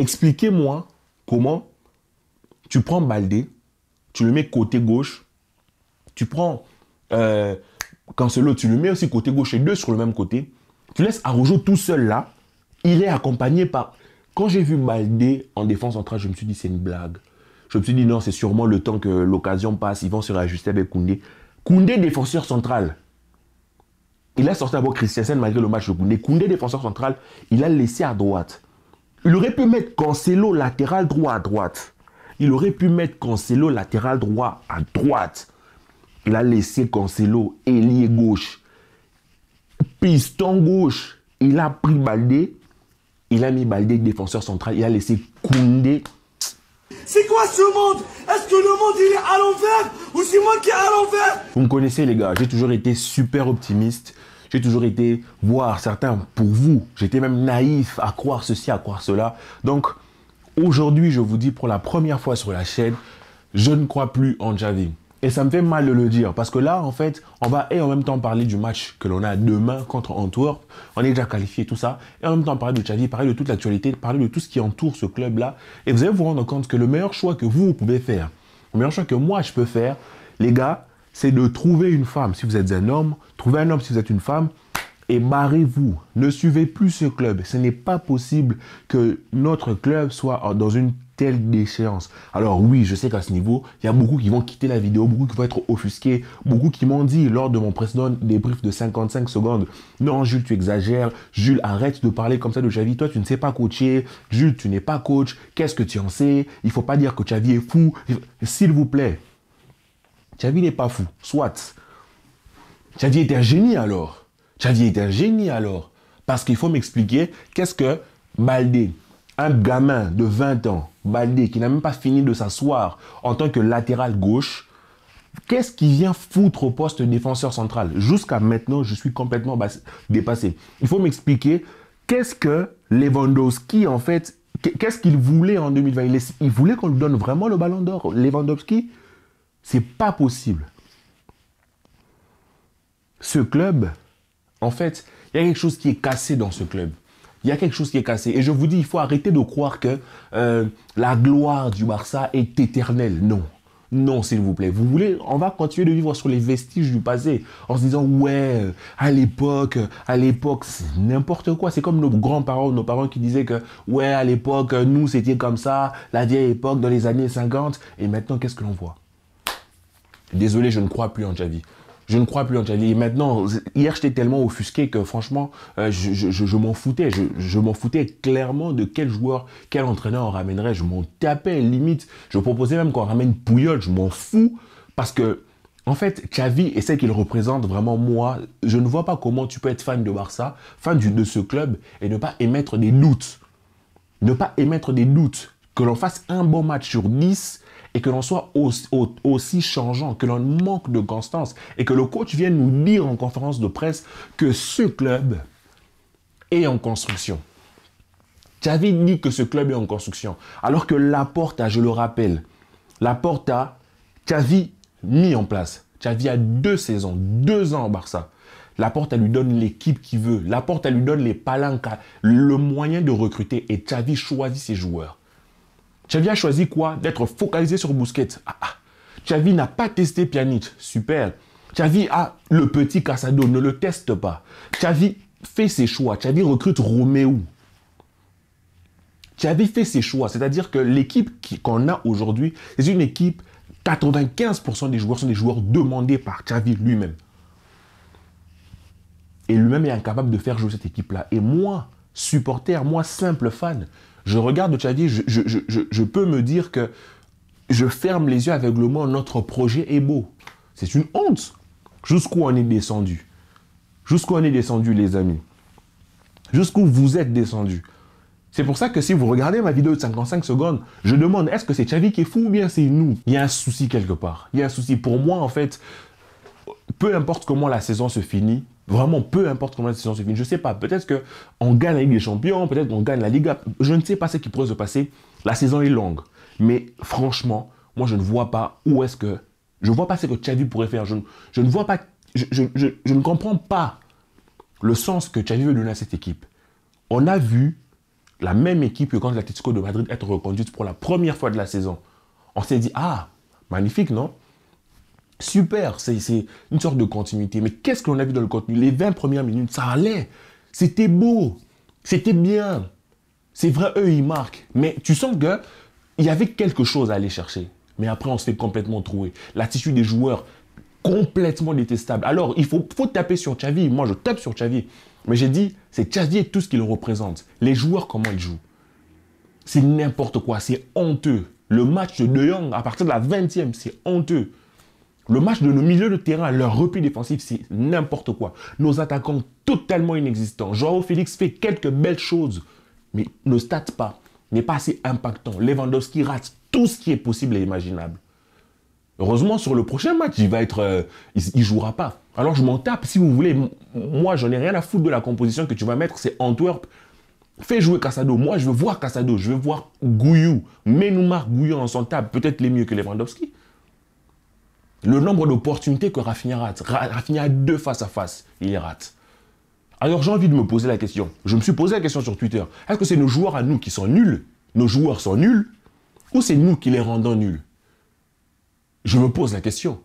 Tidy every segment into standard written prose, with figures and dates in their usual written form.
Expliquez-moi comment tu prends Baldé, tu le mets côté gauche, tu prends Cancelo, tu le mets aussi côté gauche et deux sur le même côté, tu laisses Araujo tout seul là, il est accompagné par... Quand j'ai vu Baldé en défense centrale, je me suis dit c'est une blague. Je me suis dit non, c'est sûrement le temps que l'occasion passe, ils vont se réajuster avec Koundé. Koundé, défenseur central. Il a sorti d'abord Christensen malgré le match de Koundé. Koundé, défenseur central, il a laissé à droite. Il aurait pu mettre Cancelo latéral droit à droite. Il aurait pu mettre Cancelo latéral droit à droite. Il a laissé Cancelo ailier gauche. Piston gauche. Il a pris Baldé. Il a mis Baldé défenseur central. Il a laissé Koundé. C'est quoi ce monde? Est-ce que le monde il est à l'envers ou c'est moi qui est à l'envers? Vous me connaissez les gars, j'ai toujours été super optimiste. J'ai toujours été, voire certains pour vous, j'étais même naïf à croire ceci, à croire cela. Donc aujourd'hui, je vous dis pour la première fois sur la chaîne, je ne crois plus en Xavi. Et ça me fait mal de le dire parce que là, en fait, on va en même temps parler du match que l'on a demain contre Antwerp. On est déjà qualifié, tout ça. Et en même temps parler de Xavi, parler de toute l'actualité, parler de tout ce qui entoure ce club-là. Et vous allez vous rendre compte que le meilleur choix que vous pouvez faire, le meilleur choix que moi je peux faire, les gars, c'est de trouver une femme si vous êtes un homme, trouver un homme si vous êtes une femme, et barrez-vous. Ne suivez plus ce club. Ce n'est pas possible que notre club soit dans une telle déchéance. Alors oui, je sais qu'à ce niveau, il y a beaucoup qui vont quitter la vidéo, beaucoup qui vont être offusqués, beaucoup qui m'ont dit lors de mon précédent débrief de 55 secondes, non Jules, tu exagères, Jules, arrête de parler comme ça de Xavi, toi tu ne sais pas coacher, Jules, tu n'es pas coach, qu'est-ce que tu en sais, il ne faut pas dire que Xavi est fou, s'il vous plaît. Xavi n'est pas fou, soit. Xavi est un génie alors. Xavi est un génie alors. Parce qu'il faut m'expliquer qu'est-ce que Baldé, un gamin de 20 ans, Baldé, qui n'a même pas fini de s'asseoir en tant que latéral gauche, qu'est-ce qu'il vient foutre au poste de défenseur central? Jusqu'à maintenant, je suis complètement dépassé. Il faut m'expliquer qu'est-ce que Lewandowski, en fait, qu'est-ce qu'il voulait en 2020? Il voulait qu'on lui donne vraiment le ballon d'or. Lewandowski, c'est pas possible. Ce club, en fait, il y a quelque chose qui est cassé dans ce club. Il y a quelque chose qui est cassé. Et je vous dis, il faut arrêter de croire que la gloire du Barça est éternelle. Non. Non, s'il vous plaît. Vous voulez, on va continuer de vivre sur les vestiges du passé en se disant, ouais, à l'époque, c'est n'importe quoi. C'est comme nos grands-parents, nos parents qui disaient que, ouais, à l'époque, nous, c'était comme ça, la vieille époque, dans les années 50. Et maintenant, qu'est-ce que l'on voit? Désolé, je ne crois plus en Xavi. Je ne crois plus en Xavi. Et maintenant, hier, j'étais tellement offusqué que franchement, je m'en foutais. Je m'en foutais clairement de quel joueur, quel entraîneur on ramènerait. Je m'en tapais limite. Je proposais même qu'on ramène Puyol. Je m'en fous. Parce que, en fait, Xavi est celle qu'il représente vraiment moi. Je ne vois pas comment tu peux être fan de Barça, fan de ce club et ne pas émettre des doutes. Ne pas émettre des doutes. Que l'on fasse un bon match sur 10 et que l'on soit aussi changeant, que l'on manque de constance et que le coach vienne nous dire en conférence de presse que ce club est en construction. Xavi dit que ce club est en construction, alors que Laporta, je le rappelle, Laporta, Xavi mis en place. Xavi a 2 saisons, 2 ans au Barça. Laporta lui donne l'équipe qu'il veut. Laporta lui donne les palancas, le moyen de recruter et Xavi choisit ses joueurs. Xavi a choisi quoi? D'être focalisé sur Busquets. Xavi n'a pas testé Pjanic. Super. Xavi a le petit Casado. Ne le teste pas. Xavi fait ses choix. Xavi recrute Roméo. Xavi fait ses choix. C'est-à-dire que l'équipe qu'on a aujourd'hui, c'est une équipe, 95% des joueurs sont des joueurs demandés par Xavi lui-même. Et lui-même est incapable de faire jouer cette équipe-là. Et moi, supporter, moi, simple fan, je regarde Xavi, je peux me dire que je ferme les yeux aveuglément, notre projet est beau. C'est une honte. Jusqu'où on est descendu? Jusqu'où on est descendu, les amis? Jusqu'où vous êtes descendu? C'est pour ça que si vous regardez ma vidéo de 55 secondes, je demande, est-ce que c'est Xavi qui est fou ou bien c'est nous? Il y a un souci quelque part. Il y a un souci. Pour moi, en fait, peu importe comment la saison se finit, vraiment, peu importe comment la saison se finit, je ne sais pas, peut-être qu'on gagne la Ligue des Champions, peut-être qu'on gagne la Liga, je ne sais pas ce qui pourrait se passer, la saison est longue, mais franchement, moi je ne vois pas où est-ce que, je ne vois pas ce que Xavi pourrait faire, je ne vois pas, je ne comprends pas le sens que Xavi veut donner à cette équipe. On a vu la même équipe que quand l'Atlético de Madrid est reconduite pour la première fois de la saison. On s'est dit, ah, magnifique, non? Super, c'est une sorte de continuité. Mais qu'est-ce qu'on a vu dans le contenu? Les 20 premières minutes, ça allait. C'était beau. C'était bien. C'est vrai, eux, ils marquent. Mais tu sens qu'il y avait quelque chose à aller chercher. Mais après, on se fait complètement trouver. L'attitude des joueurs, complètement détestable. Alors, il faut taper sur Xavi. Moi, je tape sur Xavi. Mais j'ai dit, c'est Xavi et tout ce qu'il représente. Les joueurs, comment ils jouent? C'est n'importe quoi. C'est honteux. Le match de De Jong, à partir de la 20e, c'est honteux. Le match de nos milieux de terrain, leur repli défensif, c'est n'importe quoi. Nos attaquants totalement inexistants. Joao Félix fait quelques belles choses, mais ne state pas, n'est pas assez impactant. Lewandowski rate tout ce qui est possible et imaginable. Heureusement, sur le prochain match, il ne jouera pas. Alors je m'en tape, si vous voulez. Moi, j'en ai rien à foutre de la composition que tu vas mettre, c'est Antwerp. Fais jouer Casado. Moi, je veux voir Casado, je veux voir Gouillou. Mets-nous Marc Gouillou en son table, peut-être les mieux que Lewandowski. Le nombre d'opportunités que Rafinha rate. Rafinha a 2 face à face, il les rate. Alors j'ai envie de me poser la question. Je me suis posé la question sur Twitter. Est-ce que c'est nos joueurs à nous qui sont nuls? Nos joueurs sont nuls? Ou c'est nous qui les rendons nuls? Je me pose la question.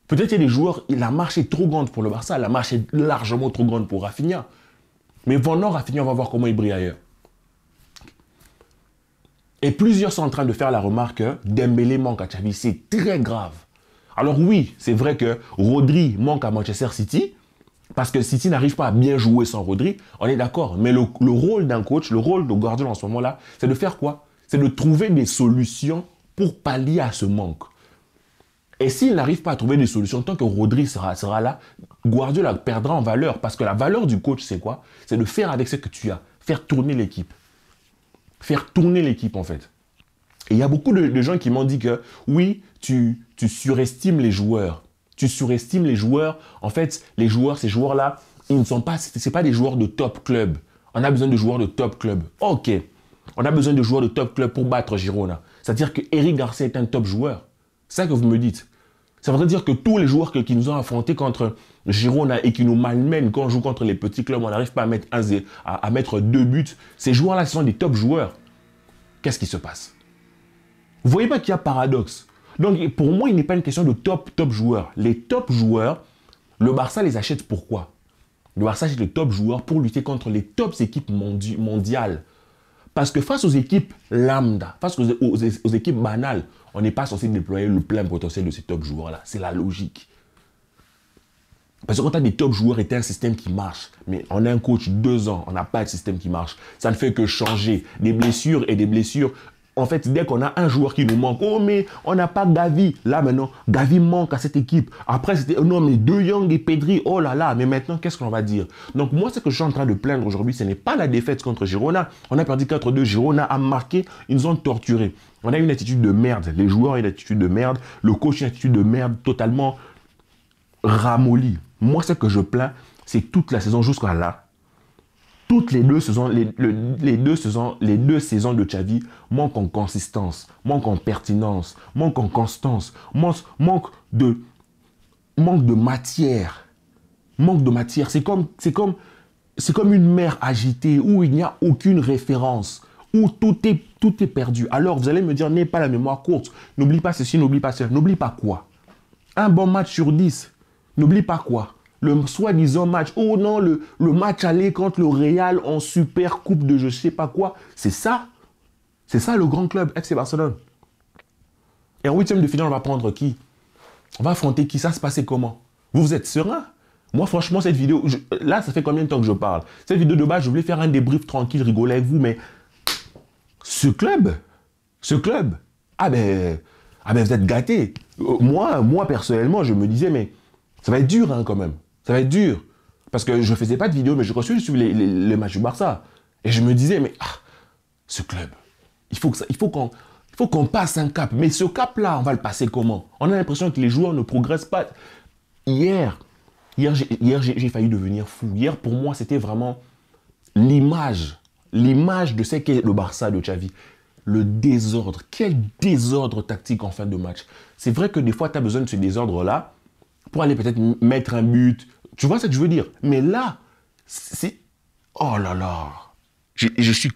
Peut-être qu'il y a des joueurs, la marche est trop grande pour le Barça, la marche est largement trop grande pour Rafinha. Mais pendant Rafinha, on va voir comment il brille ailleurs. Et plusieurs sont en train de faire la remarque que Dembélé manque à Xavi. C'est très grave. Alors oui, c'est vrai que Rodri manque à Manchester City, parce que City n'arrive pas à bien jouer sans Rodri, on est d'accord. Mais le rôle d'un coach, le rôle de Guardiola en ce moment-là, c'est de faire quoi? C'est de trouver des solutions pour pallier à ce manque. Et s'il n'arrive pas à trouver des solutions, tant que Rodri sera là, Guardiola perdra en valeur. Parce que la valeur du coach, c'est quoi? C'est de faire avec ce que tu as, faire tourner l'équipe. Faire tourner l'équipe, en fait. Et il y a beaucoup de gens qui m'ont dit que, oui, tu surestimes les joueurs. Tu surestimes les joueurs. En fait, les joueurs, ces joueurs-là, ils ne sont pas, c'est pas des joueurs de top club. On a besoin de joueurs de top club. Ok. On a besoin de joueurs de top club pour battre Girona. C'est-à-dire que Eric Garcia est un top joueur. C'est ça que vous me dites. Ça veut dire que tous les joueurs qui nous ont affrontés contre Girona et qui nous malmènent quand on joue contre les petits clubs, on n'arrive pas à mettre, à mettre 2 buts. Ces joueurs-là, ce sont des top joueurs. Qu'est-ce qui se passe? Vous voyez pas qu'il y a paradoxe. Donc, pour moi, il n'est pas une question de top joueurs. Les top joueurs, le Barça les achète pourquoi? Le Barça achète les top joueurs pour lutter contre les tops équipes mondiales. Parce que face aux équipes lambda, face aux équipes banales, on n'est pas censé déployer le plein potentiel de ces top joueurs-là. C'est la logique. Parce que quand tu as des top joueurs et tu as un système qui marche, mais on a un coach 2 ans, on n'a pas de système qui marche. Ça ne fait que changer. Des blessures et des blessures. En fait, dès qu'on a un joueur qui nous manque, oh mais on n'a pas Gavi. Là maintenant, Gavi manque à cette équipe. Après, c'était, oh non mais De Jong et Pedri, oh là là. Mais maintenant, qu'est-ce qu'on va dire? Donc moi, ce que je suis en train de plaindre aujourd'hui, ce n'est pas la défaite contre Girona. On a perdu 4-2, Girona a marqué, ils nous ont torturés. On a une attitude de merde. Les joueurs ont une attitude de merde. Le coach a une attitude de merde totalement ramollie. Moi, ce que je plains, c'est toute la saison jusqu'à là. Toutes les 2 saisons, les deux saisons de Xavi manquent en consistance, manquent en pertinence, manquent en constance, manquent de matière. Manque de matière. C'est comme une mer agitée où il n'y a aucune référence, où tout est perdu. Alors vous allez me dire, n'aie pas la mémoire courte. N'oublie pas ceci, n'oublie pas cela. N'oublie pas quoi? Un bon match sur 10. N'oublie pas quoi? Le soi-disant match, oh non, le match aller contre le Real en super coupe de je sais pas quoi. C'est ça le grand club FC Barcelone. Et en 8e de finale, on va prendre qui? On va affronter qui? Ça se passait comment? Vous êtes serein? Moi, franchement, cette vidéo, là, ça fait combien de temps que je parle? Cette vidéo de base, je voulais faire un débrief tranquille, rigoler avec vous, mais ce club, ah ben vous êtes gâtés. Moi, personnellement, je me disais, mais ça va être dur hein, quand même. Ça va être dur. Parce que je ne faisais pas de vidéo, mais je continue de suivre les matchs du Barça. Et je me disais, mais ce club, il faut qu'on passe un cap. Mais ce cap-là, on va le passer comment? On a l'impression que les joueurs ne progressent pas. Hier j'ai failli devenir fou. Hier, pour moi, c'était vraiment l'image de ce qu'est le Barça de Xavi. Le désordre. Quel désordre tactique en fin de match. C'est vrai que des fois, tu as besoin de ce désordre-là pour aller peut-être mettre un but. Tu vois ce que je veux dire? Mais là, c'est... Oh là là. Je suis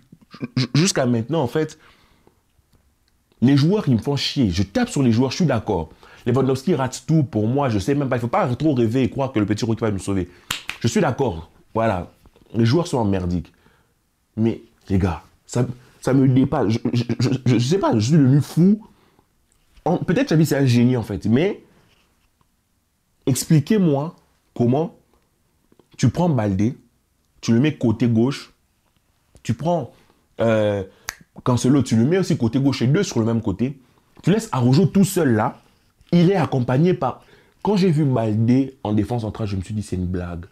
jusqu'à maintenant, en fait, les joueurs, ils me font chier. Je tape sur les joueurs, je suis d'accord. Lewandowski rate tout pour moi, je sais même pas. Il ne faut pas trop rêver et croire que le petit rookie va nous sauver. Je suis d'accord. Voilà. Les joueurs sont merdiques. Mais, les gars, ça me dépasse. Je sais pas, je suis devenu fou. Peut-être Xavi, c'est un génie, en fait. Mais, expliquez-moi comment tu prends Baldé, tu le mets côté gauche, tu prends Cancelo, tu le mets aussi côté gauche et deux sur le même côté, tu laisses Araujo tout seul là, il est accompagné par... Quand j'ai vu Baldé en défense centrale, je me suis dit c'est une blague.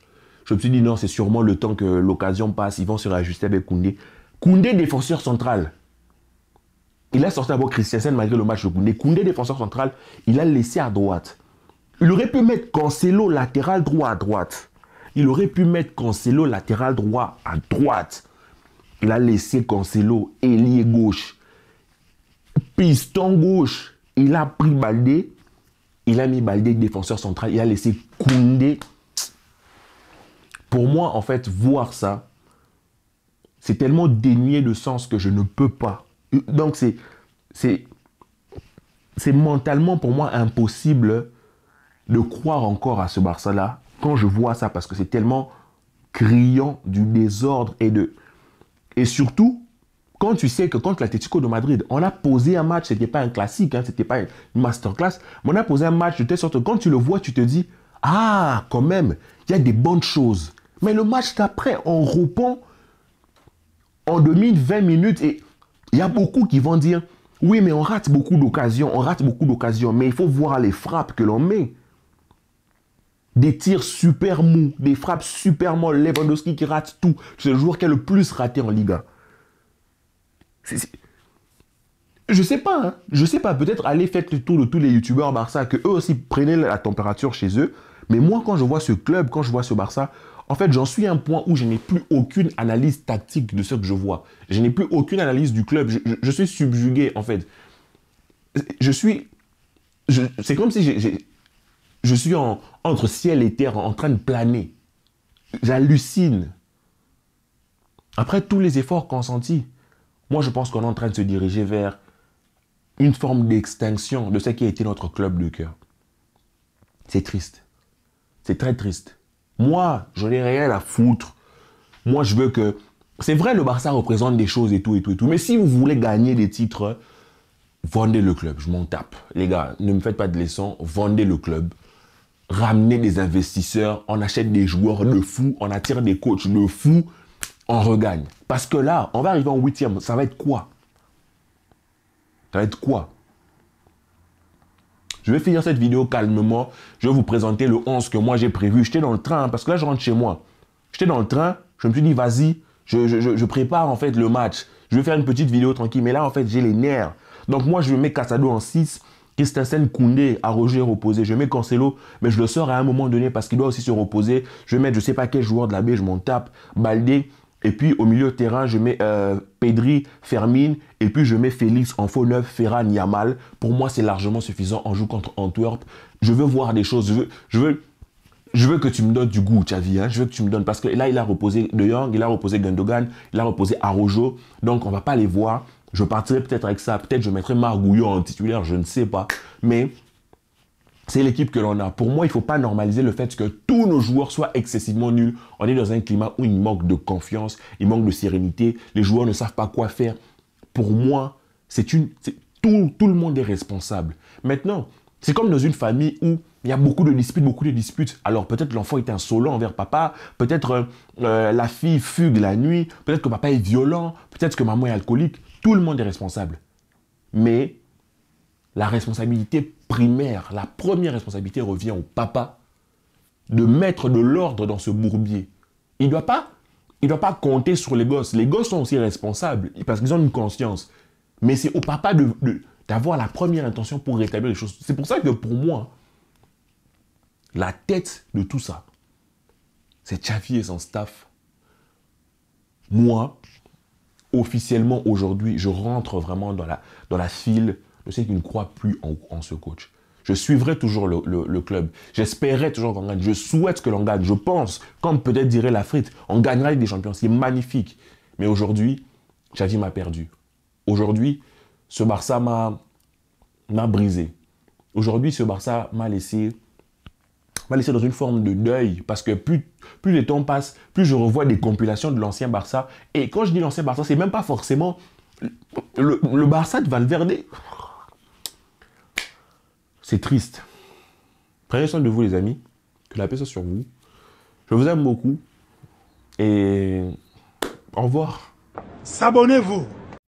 Je me suis dit non, c'est sûrement le temps que l'occasion passe, ils vont se réajuster avec Koundé. Koundé, défenseur central. Il a sorti d'abord Christensen malgré le match de Koundé. Koundé, défenseur central, il a laissé à droite. Il aurait pu mettre Cancelo latéral droit à droite. Il aurait pu mettre Cancelo latéral droit à droite. Il a laissé Cancelo ailier gauche. Piston gauche. Il a pris Baldé. Il a mis Baldé défenseur central. Il a laissé Koundé. Pour moi, en fait, voir ça, c'est tellement dénué de sens que je ne peux pas. Donc, c'est mentalement pour moi impossible de croire encore à ce Barça-là quand je vois ça, parce que c'est tellement criant du désordre et surtout, quand tu sais que contre l'Atlético de Madrid, on a posé un match, c'était pas un classique, hein, c'était pas une masterclass, mais on a posé un match de telle sorte que quand tu le vois, tu te dis, ah, quand même, il y a des bonnes choses. Mais le match d'après, on reprend, on domine 20 minutes et il y a beaucoup qui vont dire, oui, mais on rate beaucoup d'occasions, mais il faut voir les frappes que l'on met. Des tirs super mous, des frappes super molles. Lewandowski qui rate tout. C'est le joueur qui a le plus raté en Liga. Je sais pas, hein. Je sais pas. Peut-être aller faire le tour de tous les youtubeurs Barça, que eux aussi prenaient la température chez eux. Mais moi, quand je vois ce club, quand je vois ce Barça, en fait, j'en suis à un point où je n'ai plus aucune analyse tactique de ce que je vois. Je n'ai plus aucune analyse du club. Je suis subjugué, en fait. C'est comme si je suis entre ciel et terre, en train de planer. J'hallucine. Après tous les efforts consentis, moi je pense qu'on est en train de se diriger vers une forme d'extinction de ce qui a été notre club de cœur. C'est triste. C'est très triste. Moi, je n'ai rien à foutre. Moi, je veux que... C'est vrai, le Barça représente des choses et tout. Mais si vous voulez gagner des titres, vendez le club. Je m'en tape. Les gars, ne me faites pas de leçons. Vendez le club. Ramener des investisseurs, on achète des joueurs de fou, on attire des coachs de fou, on regagne. Parce que là, on va arriver en 8e, ça va être quoi? Ça va être quoi? Je vais finir cette vidéo calmement, je vais vous présenter le 11 que moi j'ai prévu. J'étais dans le train, hein, parce que là je rentre chez moi. J'étais dans le train, je me suis dit vas-y, je prépare en fait le match. Je vais faire une petite vidéo tranquille, mais là en fait j'ai les nerfs. Donc moi je mets Casado en 6, Christensen, Koundé, Araujo reposé. Je mets Cancelo, mais je le sors à un moment donné parce qu'il doit aussi se reposer. Je vais mettre je sais pas quel joueur de la baie, je m'en tape. Baldé. Et puis au milieu de terrain, je mets Pedri, Fermin. Et puis je mets Félix en faux neuf, Ferran, Yamal. Pour moi, c'est largement suffisant. On joue contre Antwerp. Je veux voir des choses. Je veux que tu me donnes du goût, Xavi. Hein. Je veux que tu me donnes. Parce que là, il a reposé De Jong, il a reposé Gundogan, il a reposé Araujo. Donc on va pas les voir. Je partirai peut-être avec ça. Peut-être je mettrai Margouillon en titulaire, je ne sais pas. Mais c'est l'équipe que l'on a. Pour moi, il ne faut pas normaliser le fait que tous nos joueurs soient excessivement nuls. On est dans un climat où il manque de confiance, il manque de sérénité. Les joueurs ne savent pas quoi faire. Pour moi, tout le monde est responsable. Maintenant, c'est comme dans une famille où il y a beaucoup de disputes. Alors peut-être l'enfant est insolent envers papa, peut-être la fille fugue la nuit, peut-être que papa est violent, peut-être que maman est alcoolique. Tout le monde est responsable. Mais la responsabilité primaire, la première responsabilité revient au papa de mettre de l'ordre dans ce bourbier. Il ne doit pas compter sur les gosses. Les gosses sont aussi responsables parce qu'ils ont une conscience. Mais c'est au papa d'avoir la première intention pour rétablir les choses. C'est pour ça que pour moi, la tête de tout ça, c'est Xavi et son staff. Moi, officiellement aujourd'hui, je rentre vraiment dans la file de ceux qui ne croient plus en ce coach. Je suivrai toujours le club. J'espérais toujours qu'on gagne. Je souhaite que l'on gagne. Je pense, comme peut-être dirait la frite, on gagnera avec des champions. C'est magnifique. Mais aujourd'hui, Xavi m'a perdu. Aujourd'hui, ce Barça m'a brisé. Aujourd'hui, ce Barça m'a laissé dans une forme de deuil parce que plus le temps passe, plus je revois des compilations de l'ancien Barça. Et quand je dis l'ancien Barça, c'est même pas forcément le Barça de Valverde. C'est triste. Prenez soin de vous, les amis. Que la paix soit sur vous. Je vous aime beaucoup. Et au revoir. S'abonnez-vous.